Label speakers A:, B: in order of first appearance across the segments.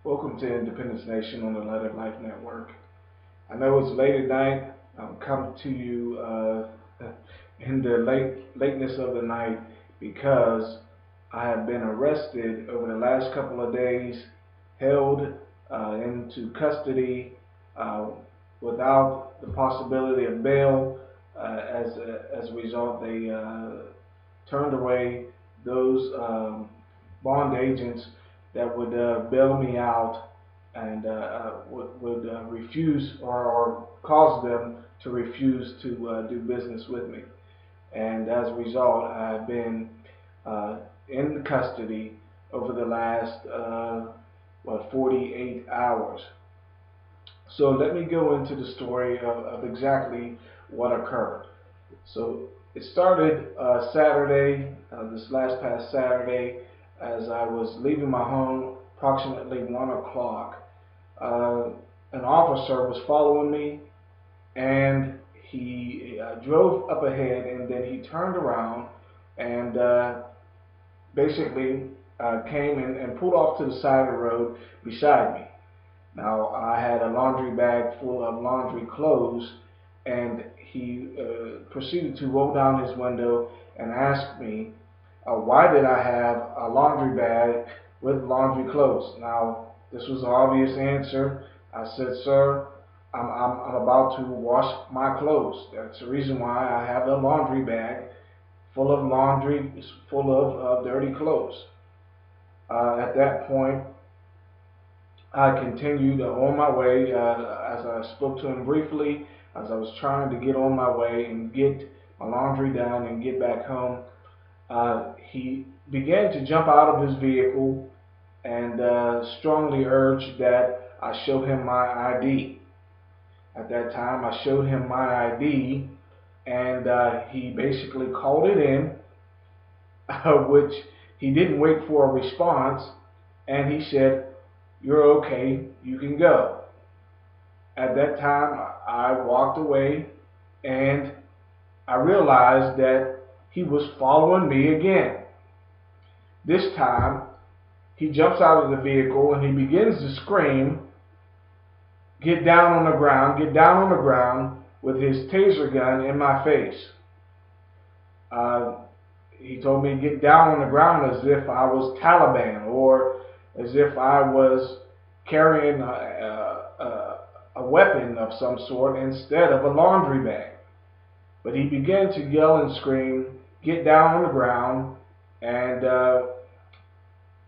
A: Welcome to Independence Nation on the Light of Life Network. I know it's late at night. I'm coming to you in the lateness of the night because I have been arrested over the last couple of days, held into custody uh, without the possibility of bail. As a result, they turned away those bond agents that would bail me out and would refuse or cause them to refuse to do business with me. And as a result, I've been in custody over the last 48 hours. So let me go into the story of exactly what occurred. So it started Saturday, this past Saturday, as I was leaving my home approximately 1 o'clock. An officer was following me, and he drove up ahead, and then he turned around and basically came and pulled off to the side of the road beside me. Now, I had a laundry bag full of laundry clothes, and he proceeded to roll down his window and ask me, why did I have a laundry bag with laundry clothes? Now, this was an obvious answer. I said, sir, I'm about to wash my clothes. That's the reason why I have a laundry bag full of laundry, full of dirty clothes. At that point, I continued on my way as I spoke to him briefly, as I was trying to get on my way and get my laundry done and get back home. He began to jump out of his vehicle and strongly urged that I show him my ID. At that time, I showed him my ID, and he basically called it in, which he didn't wait for a response, and he said, "You're okay, you can go." At that time, I walked away, and I realized that he was following me again. This time, he jumps out of the vehicle and he begins to scream, "Get down on the ground, get down on the ground," with his taser gun in my face. He told me to get down on the ground as if I was Taliban or as if I was carrying a weapon of some sort instead of a laundry bag. But he began to yell and scream, "Get down on the ground," and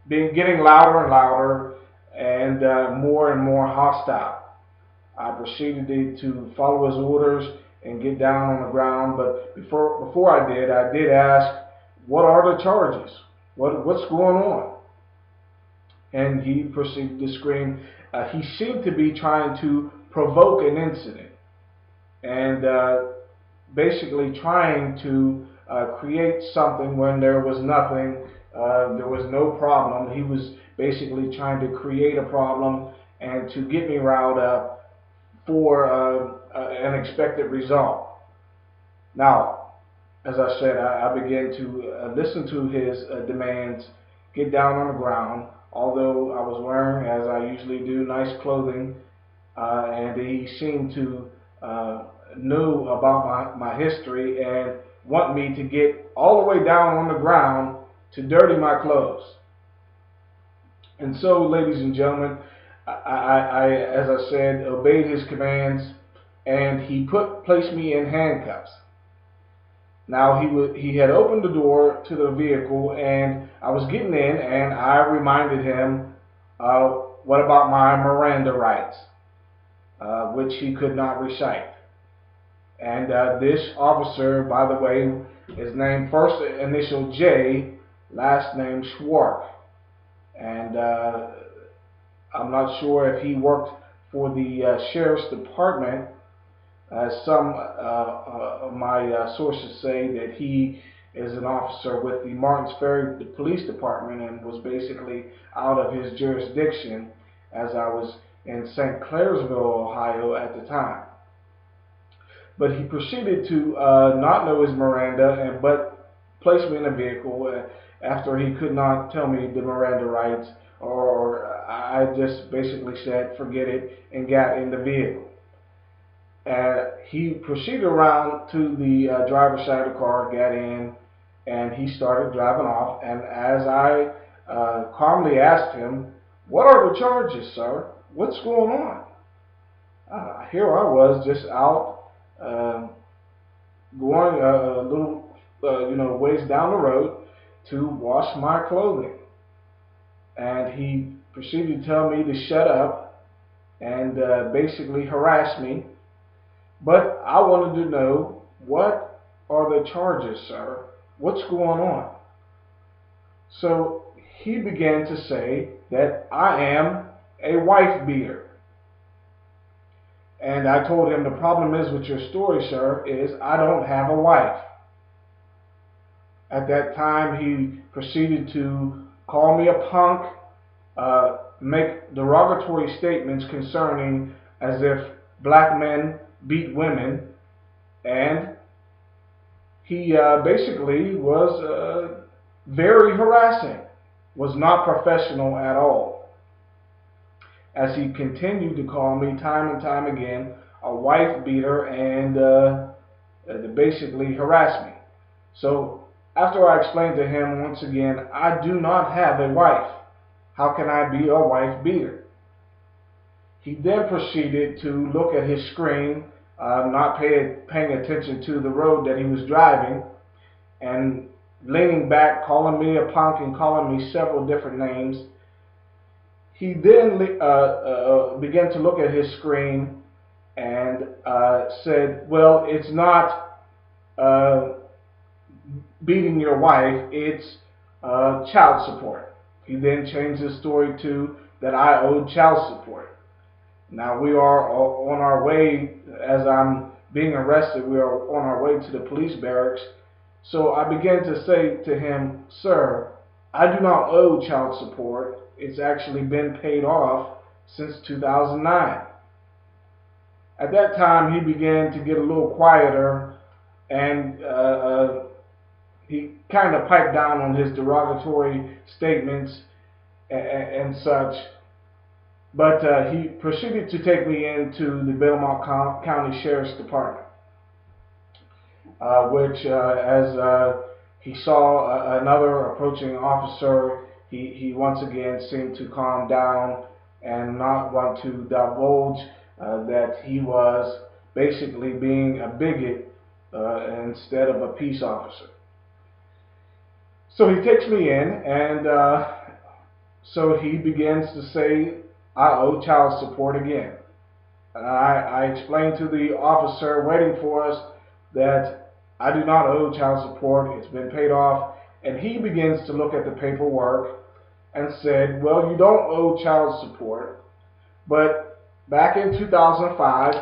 A: getting louder and louder and more hostile. I proceeded to follow his orders and get down on the ground, but before I did ask, "What are the charges? What's going on?" And he proceeded to scream. He seemed to be trying to provoke an incident and basically trying to create something when there was nothing. There was no problem. He was basically trying to create a problem and to get me riled up for an expected result. Now, as I said, I began to listen to his demands, get down on the ground, although I was wearing, as I usually do, nice clothing, and he seemed to know about my history and want me to get all the way down on the ground to dirty my clothes. And so, ladies and gentlemen, I as I said, obeyed his commands, and he placed me in handcuffs. Now, he had opened the door to the vehicle, and I was getting in, and I reminded him, what about my Miranda rights, which he could not recite. And this officer, by the way, is named first initial J, last name Schwark. And I'm not sure if he worked for the sheriff's department. Some of my sources say that he is an officer with the Martins Ferry Police Department and was basically out of his jurisdiction, as I was in St. Clairsville, Ohio at the time. But he proceeded to not know his Miranda, but placed me in a vehicle after he could not tell me the Miranda rights or I just basically said forget it and got in the vehicle. He proceeded around to the driver's side of the car, got in, and he started driving off. And as I calmly asked him, "What are the charges, sir? What's going on?" Here I was just out going a little, ways down the road to wash my clothing. And he proceeded to tell me to shut up and basically harass me. But I wanted to know, what are the charges, sir? What's going on? So he began to say that I am a wife beater. And I told him the problem is with your story, sir, is I don't have a wife. At that time, he proceeded to call me a punk, make derogatory statements concerning as if black men beat women, and he basically was very harassing, was not professional at all, as he continued to call me time and time again a wife beater and basically harass me. So after I explained to him once again, I do not have a wife. How can I be a wife beater? He then proceeded to look at his screen, not paying attention to the road that he was driving, and leaning back, calling me a punk and calling me several different names. He then began to look at his screen and said, "Well, it's not beating your wife, it's child support." He then changed his story to that I owed child support. Now we are on our way, as I'm being arrested, we are on our way to the police barracks. So I began to say to him, "Sir, I do not owe child support. It's actually been paid off since 2009. At that time, he began to get a little quieter, and he kind of piped down on his derogatory statements and such. But he proceeded to take me into the Belmont County Sheriff's Department, which as he saw another approaching officer, he once again seemed to calm down and not want to divulge that he was basically being a bigot instead of a peace officer. So he takes me in, and so he begins to say, "I owe child support again." And I explained to the officer waiting for us that I do not owe child support. It's been paid off. And he begins to look at the paperwork and said, "Well, you don't owe child support, but back in 2005,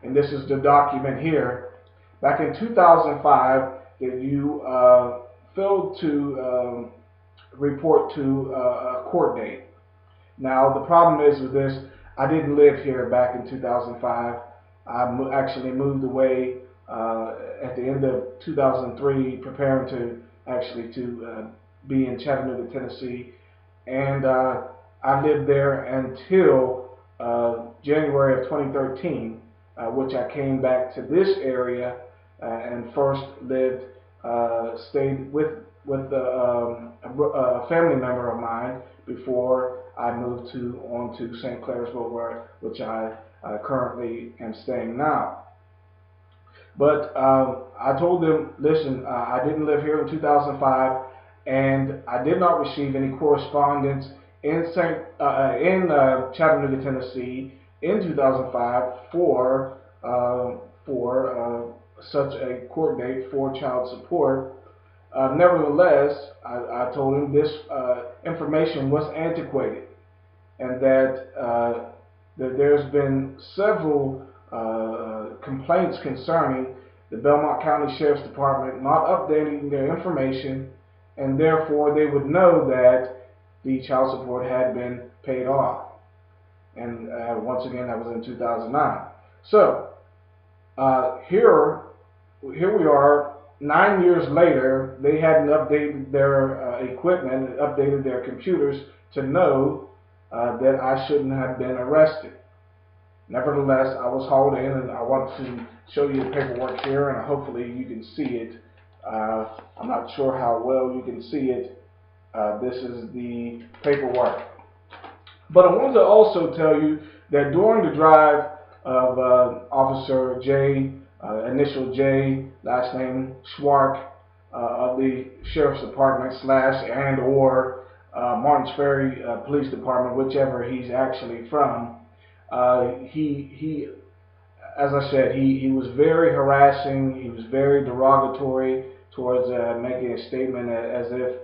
A: and this is the document here, back in 2005, that you failed to report to a court date." Now, the problem is with this, I didn't live here back in 2005. I actually moved away at the end of 2003, preparing to actually to be in Chattanooga, Tennessee. And I lived there until January of 2013, which I came back to this area and first stayed with a family member of mine before I moved on to St. Clairsville, which I currently am staying now. But I told them, listen, I didn't live here in 2005, and I did not receive any correspondence in Chattanooga, Tennessee, in 2005 for such a court date for child support. Nevertheless, I told him this information was antiquated, and that there's been several complaints concerning the Belmont County Sheriff's Department not updating their information, and therefore they would know that the child support had been paid off. And once again, that was in 2009. So here we are 9 years later, they hadn't updated their equipment, updated their computers to know that I shouldn't have been arrested. Nevertheless, I was hauled in, and I want to show you the paperwork here, and hopefully you can see it. I'm not sure how well you can see it. This is the paperwork. But I wanted to also tell you that during the drive of Officer J, initial J, last name Schwark, of the Sheriff's Department / and or Martins Ferry Police Department, whichever he's actually from, he, as I said, he was very harassing. He was very derogatory towards making a statement as if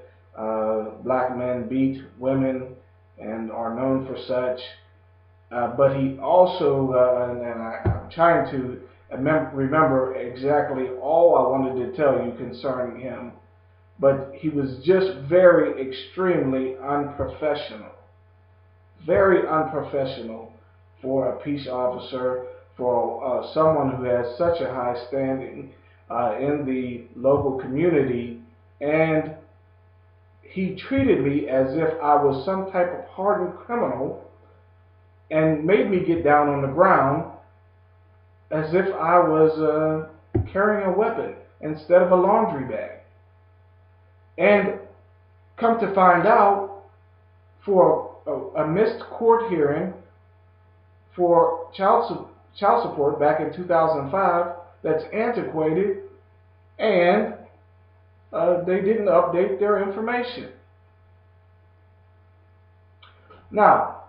A: black men beat women and are known for such. But he also, I'm trying to remember exactly all I wanted to tell you concerning him, but he was just very extremely unprofessional. Very unprofessional for a peace officer, for someone who has such a high standing in the local community, and he treated me as if I was some type of hardened criminal and made me get down on the ground as if I was carrying a weapon instead of a laundry bag. And come to find out, for a missed court hearing for child support back in 2005, that's antiquated, and they didn't update their information. Now,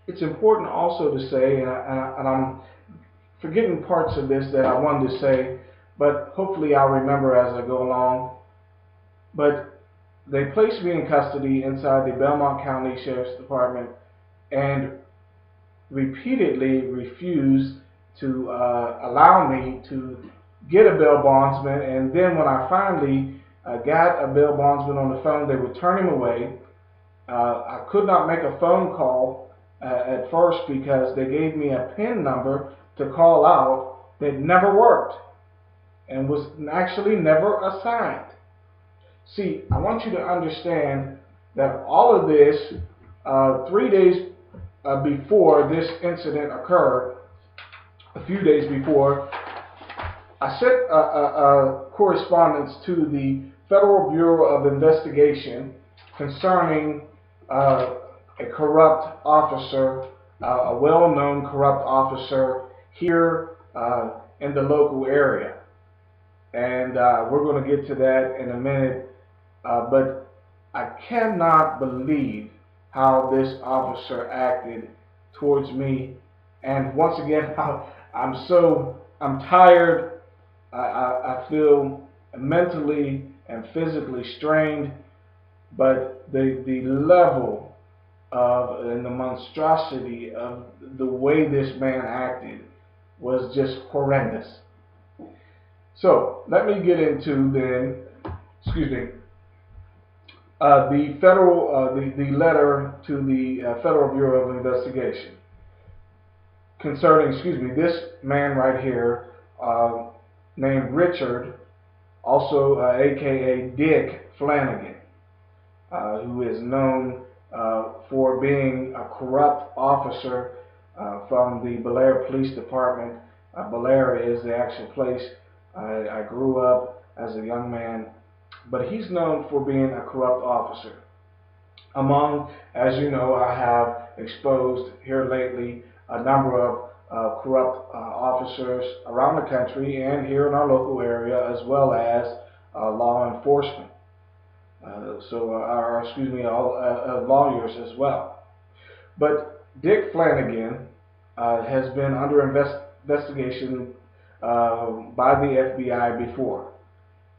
A: it's important also to say, and I'm forgetting parts of this that I wanted to say, but hopefully I'll remember as I go along. But they placed me in custody inside the Belmont County Sheriff's Department and repeatedly refused to allow me to get a bail bondsman. And then when I finally got a bail bondsman on the phone, they would turn him away. I could not make a phone call at first because they gave me a PIN number to call out that never worked and was actually never assigned. See, I want you to understand that all of this, 3 days before this incident occurred, a few days before, I sent a correspondence to the Federal Bureau of Investigation concerning a corrupt officer, a well-known corrupt officer here in the local area. And we're going to get to that in a minute. But I cannot believe how this officer acted towards me. And once again, I'm tired. I feel mentally and physically strained. But the level of and the monstrosity of the way this man acted was just horrendous. So let me get into then, the letter to the Federal Bureau of Investigation concerning, this man right here, named Richard, also aka Dick Flanagan, who is known for being a corrupt officer from the Bellaire Police Department. Bellaire is the actual place I grew up as a young man, but he's known for being a corrupt officer. Among, as you know, I have exposed here lately a number of corrupt officers around the country and here in our local area, as well as law enforcement. Lawyers as well. But Dick Flanagan has been under investigation by the FBI before.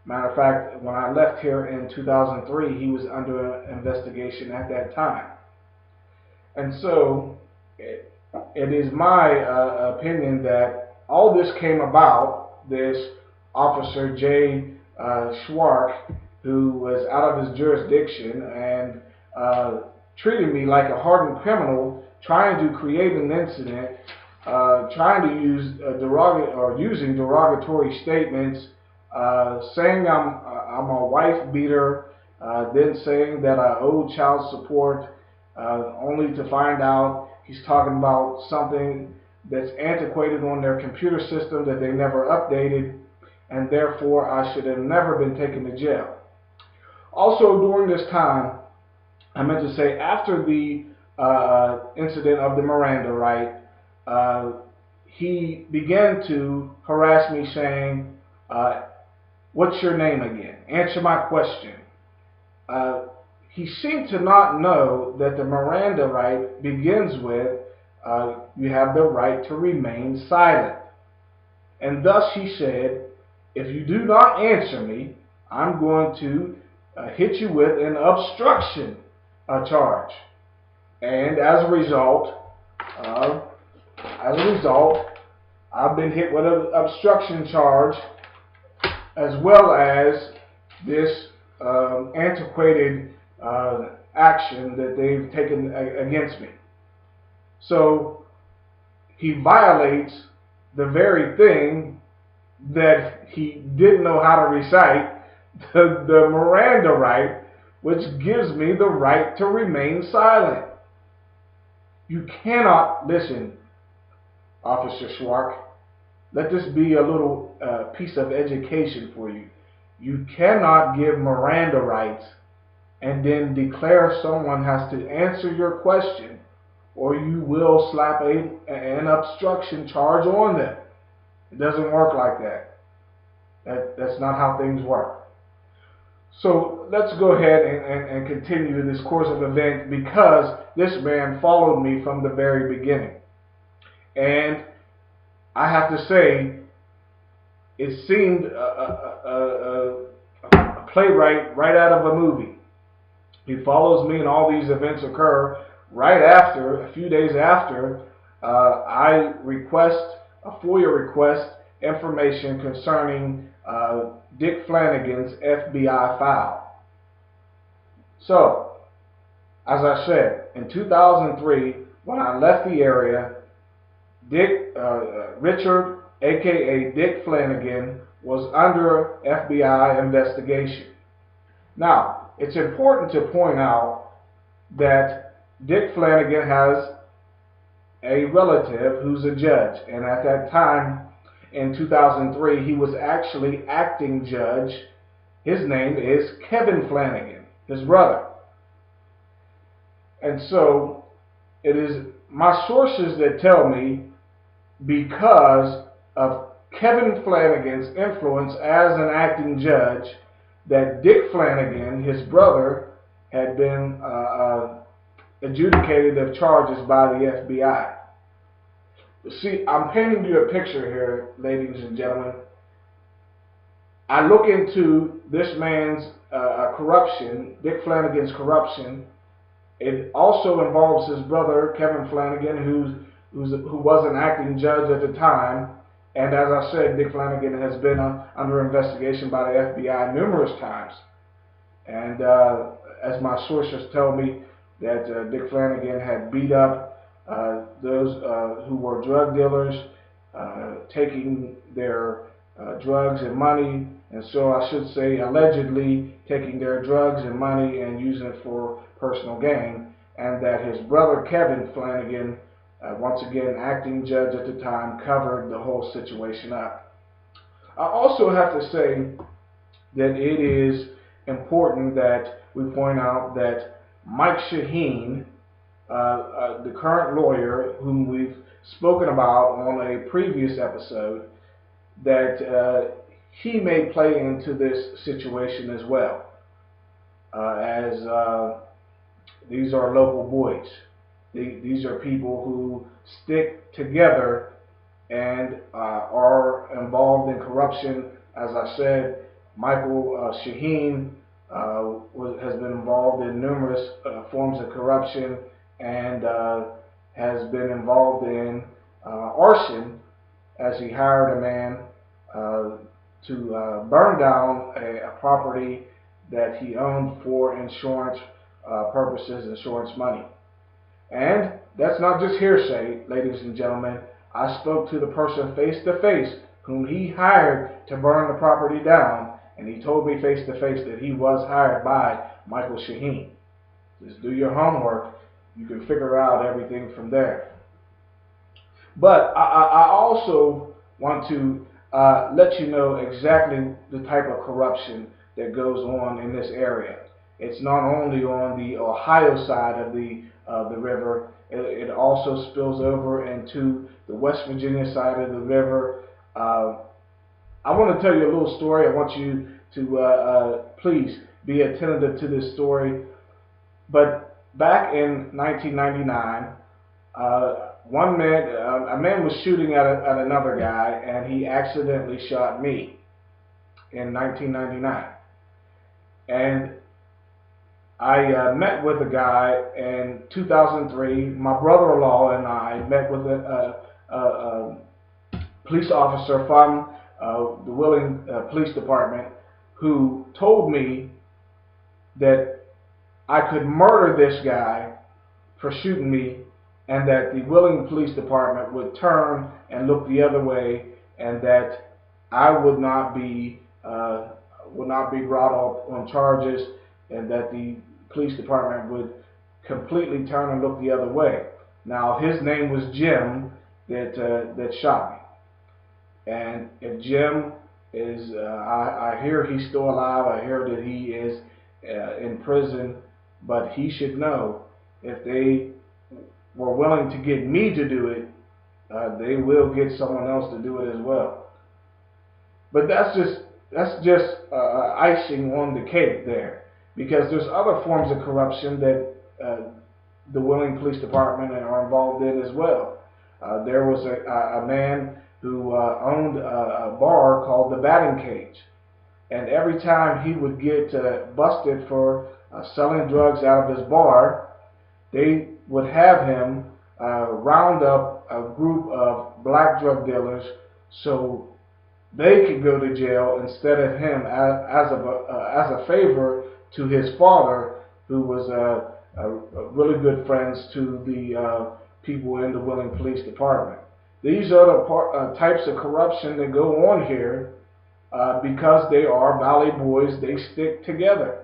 A: Matter of fact, when I left here in 2003, he was under investigation at that time. And so it is my opinion that all this came about, this Officer J. Schwark, who was out of his jurisdiction and treated me like a hardened criminal, trying to create an incident, trying to use using derogatory statements saying I'm a wife beater, then saying that I owe child support, only to find out he's talking about something that's antiquated on their computer system that they never updated, and therefore I should have never been taken to jail. Also, during this time, I meant to say, after the incident of the Miranda right, uh, he began to harass me saying, what's your name again? Answer my question. Uh, he seemed to not know that the Miranda right begins with, you have the right to remain silent. And thus he said, if you do not answer me, I'm going to hit you with an obstruction charge. And as a result, I've been hit with an obstruction charge, as well as this antiquated action that they've taken against me. So he violates the very thing that he didn't know how to recite, the Miranda right, which gives me the right to remain silent. You cannot, listen, Officer Schwark, let this be a little piece of education for you. You cannot give Miranda rights and then declare someone has to answer your question, or you will slap an obstruction charge on them. It doesn't work like that. That's not how things work. So let's go ahead and continue this course of events, because this man followed me from the very beginning. And I have to say, it seemed a playwright right out of a movie. He follows me, and all these events occur right after, a few days after, I request a FOIA request information concerning Dick Flanagan's FBI file. So, as I said, in 2003, when I left the area, Richard, aka Dick Flanagan, was under FBI investigation. Now, it's important to point out that Dick Flanagan has a relative who's a judge, and at that time, in 2003, he was actually acting judge. His name is Kevin Flanagan, his brother. And so, it is my sources that tell me, because of Kevin Flanagan's influence as an acting judge, that Dick Flanagan, his brother, had been adjudicated of charges by the FBI. See, I'm painting you a picture here, ladies and gentlemen. I look into this man's corruption, Dick Flanagan's corruption. It also involves his brother, Kevin Flanagan, who was an acting judge at the time. And as I said, Dick Flanagan has been under investigation by the FBI numerous times. And as my sources tell me, that Dick Flanagan had beat up those who were drug dealers, taking their drugs and money, and so I should say allegedly taking their drugs and money and using it for personal gain, and that his brother Kevin Flanagan, once again acting judge at the time, covered the whole situation up. I also have to say that it is important that we point out that Mike Shaheen, the current lawyer whom we've spoken about on a previous episode, that he may play into this situation as well, as these are local boys. These are people who stick together and are involved in corruption. As I said, Michael Shaheen has been involved in numerous forms of corruption, and has been involved in arson, as he hired a man to burn down a property that he owned for insurance purposes, insurance money. And that's not just hearsay, ladies and gentlemen. I spoke to the person face to face whom he hired to burn the property down, and he told me face to face that he was hired by Michael Shaheen. Just do your homework. You can figure out everything from there. But I also want to let you know exactly the type of corruption that goes on in this area. It's not only on the Ohio side of the river. It also spills over into the West Virginia side of the river. I want to tell you a little story. I want you to please be attentive to this story. But back in 1999, a man was shooting at another guy, and he accidentally shot me in 1999. And I met with a guy in 2003. My brother-in-law and I met with a police officer from the Wheeling Police Department who told me that I could murder this guy for shooting me, and that the Wheeling Police Department would turn and look the other way, and that I would not be brought up on charges, and that the police department would completely turn and look the other way. Now, his name was Jim that shot me, and if Jim is, I hear he's still alive. I hear that he is in prison, but he should know if they were willing to get me to do it, they will get someone else to do it as well. But that's just icing on the cake there, because there's other forms of corruption that the Wheeling Police Department are involved in as well. There was a man who owned a bar called the Batting Cage, and every time he would get busted for selling drugs out of his bar, they would have him round up a group of black drug dealers so they could go to jail instead of him, as a favor to his father, who was really good friends to the people in the Wheeling Police Department. These are the types of corruption that go on here because they are Valley boys. They stick together.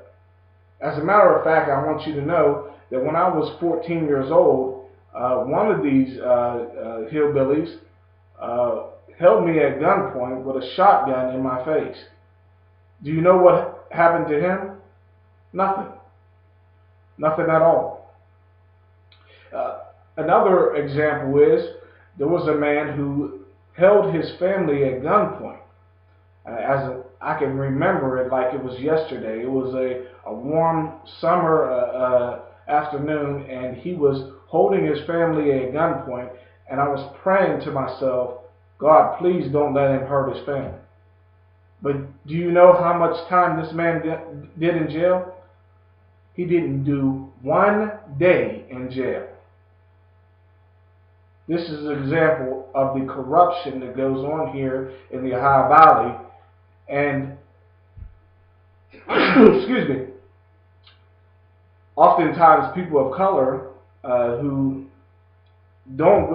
A: As a matter of fact, I want you to know that when I was 14 years old, one of these hillbillies held me at gunpoint with a shotgun in my face. Do you know what happened to him? Nothing. Nothing at all. Another example is there was a man who held his family at gunpoint. I can remember it like it was yesterday. It was a warm summer afternoon, and he was holding his family at gunpoint, and I was praying to myself, God, please don't let him hurt his family. But do you know how much time this man did in jail? He didn't do 1 day in jail. This is an example of the corruption that goes on here in the Ohio Valley. And, excuse me, oftentimes people of color who don't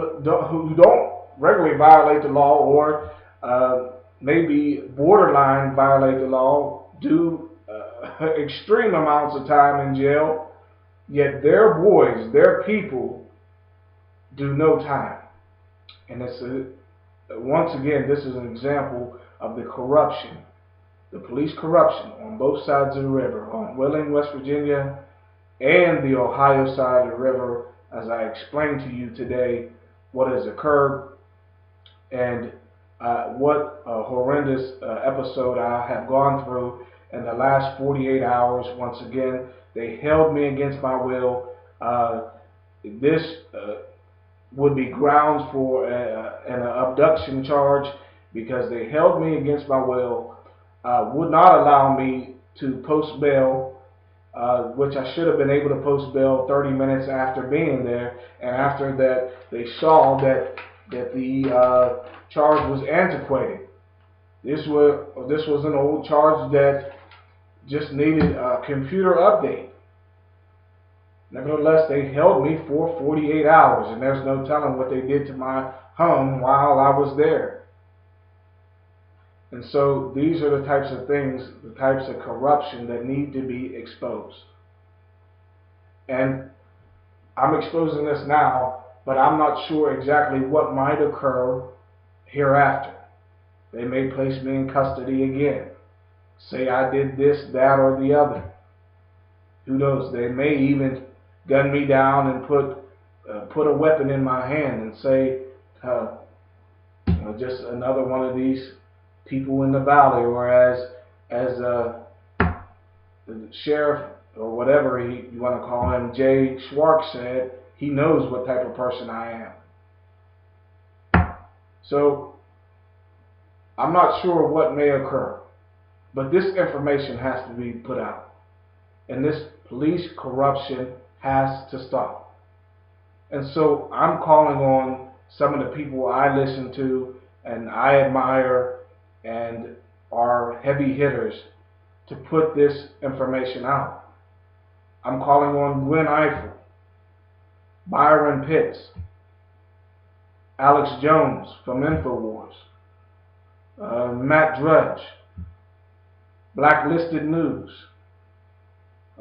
A: regularly violate the law, or maybe borderline violate the law, do extreme amounts of time in jail, yet their boys, their people, do no time. And it's once again, this is an example of the corruption, the police corruption on both sides of the river, on Wheeling, West Virginia, and the Ohio side of the river, as I explained to you today what has occurred, and what a horrendous episode I have gone through in the last 48 hours. Once again, they held me against my will. This would be grounds for an abduction charge, because they held me against my will, would not allow me to post bail, which I should have been able to post bail 30 minutes after being there. And after that, they saw that the charge was antiquated. This was an old charge that just needed a computer update. Nevertheless, they held me for 48 hours, and there's no telling what they did to my home while I was there. And so these are the types of things, the types of corruption that need to be exposed. And I'm exposing this now, but I'm not sure exactly what might occur hereafter. They may place me in custody again. Say I did this, that, or the other. Who knows? They may even gun me down and put a weapon in my hand and say, just another one of these people in the valley, or as the sheriff or whatever you want to call him, Jay Schwartz said, he knows what type of person I am. So I'm not sure what may occur, but this information has to be put out, and this police corruption has to stop. And so I'm calling on some of the people I listen to and I admire and are heavy hitters to put this information out. I'm calling on Gwen Eiffel, Byron Pitts, Alex Jones from InfoWars, Matt Drudge, Blacklisted News,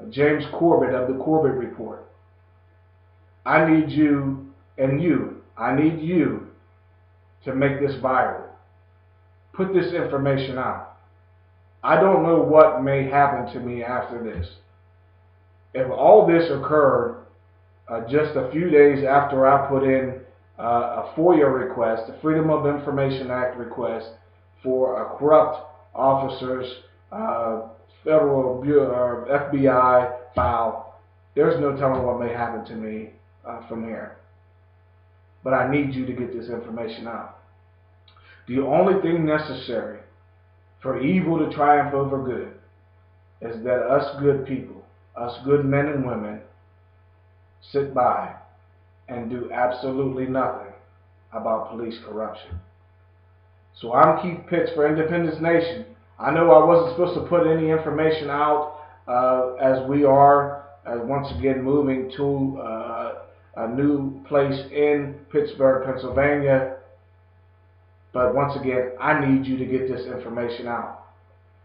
A: James Corbett of the Corbett Report. I need you and you. I need you to make this viral. Put this information out. I don't know what may happen to me after this. If all this occurred just a few days after I put in a FOIA request, a Freedom of Information Act request for a corrupt officer's federal Bureau, FBI file, there's no telling what may happen to me from here. But I need you to get this information out. The only thing necessary for evil to triumph over good is that us good people, us good men and women, sit by and do absolutely nothing about police corruption. So I'm Keith Pitts for Independence Nation. I know I wasn't supposed to put any information out as we are once again moving to a new place in Pittsburgh, Pennsylvania. But once again, I need you to get this information out.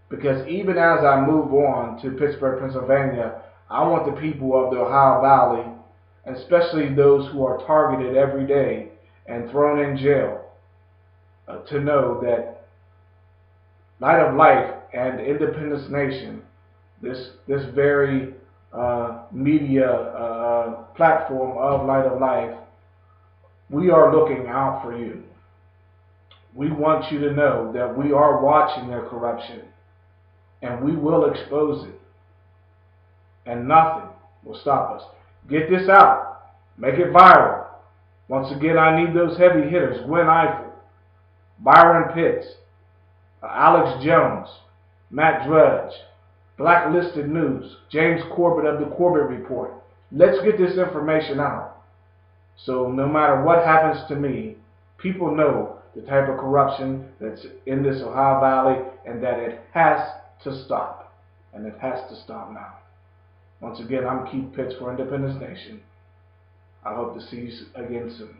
A: Because even as I move on to Pittsburgh, Pennsylvania, I want the people of the Ohio Valley, and especially those who are targeted every day and thrown in jail, to know that Light of Life and Independence Nation, this very media platform of Light of Life, we are looking out for you. We want you to know that we are watching their corruption, and we will expose it, and nothing will stop us. Get this out. Make it viral. Once again, I need those heavy hitters: Gwen Eiffel, Byron Pitts, Alex Jones, Matt Drudge, Blacklisted News, James Corbett of the Corbett Report. Let's get this information out. So no matter what happens to me, people know the type of corruption that's in this Ohio Valley, and that it has to stop. And it has to stop now. Once again, I'm Keith Pitts for Independence Nation. I hope to see you again soon.